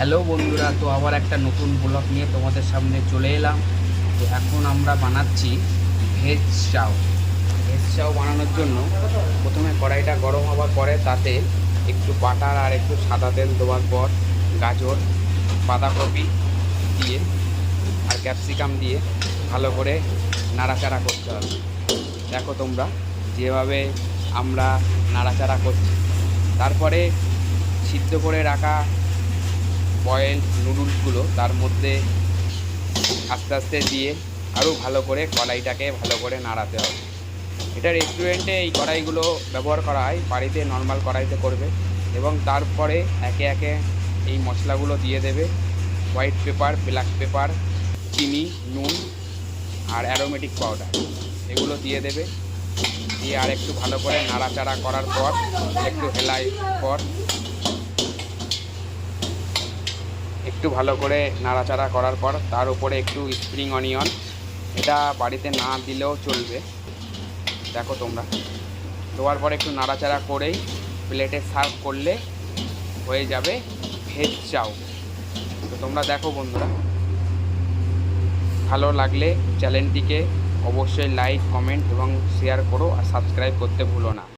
Hello বন্ধুরা, তো আবার একটা নতুন ব্লগ নিয়ে তোমাদের সামনে চলে এলাম। তো এখন আমরা বানাচ্ছি ভেজ চাউ। ভেজ চাউ বানানোর জন্য প্রথমে কড়াইটা গরম হওয়ার পরে তাতে একটু বাটার আর একটু সাদা তেল দেওয়ার পর গাজর, বাঁধাকপি দিয়ে আর ক্যাপসিকাম দিয়ে ভালো করে নাড়াচাড়া করতে হবে। দেখো তোমরা যেভাবে আমরা নাড়াচাড়া করছি। তারপরে সিদ্ধ করে রাখা বয়েলড নুডলসগুলো তার মধ্যে আস্তে আস্তে দিয়ে আরও ভালো করে কড়াইটাকে ভালো করে নাড়াতে হবে। এটা রেস্টুরেন্টে এই কড়াইগুলো ব্যবহার করা হয়, বাড়িতে নর্মাল কড়াইতে করবে। এবং তারপরে একে একে এই মশলাগুলো দিয়ে দেবে। হোয়াইট পেপার, ব্ল্যাক পেপার, চিনি, নুন আর অ্যারোমেটিক পাউডার এগুলো দিয়ে দেবে। দিয়ে আর একটু ভালো করে নাড়াচাড়া করার পর একটু হেলাই পর একটু ভালো করে নাড়াচাড়া করার পর তার উপরে একটু স্প্রিং অনিয়ন, এটা বাড়িতে না দিলেও চলবে। দেখো তোমরা দেওয়ার পরে একটু নাড়াচাড়া করেই প্লেটে সার্ভ করলে হয়ে যাবে ভেজ চাউ। তো তোমরা দেখো বন্ধুরা, ভালো লাগলে চ্যানেলটিকে অবশ্যই লাইক, কমেন্ট এবং শেয়ার করো আর সাবস্ক্রাইব করতে ভুলো না।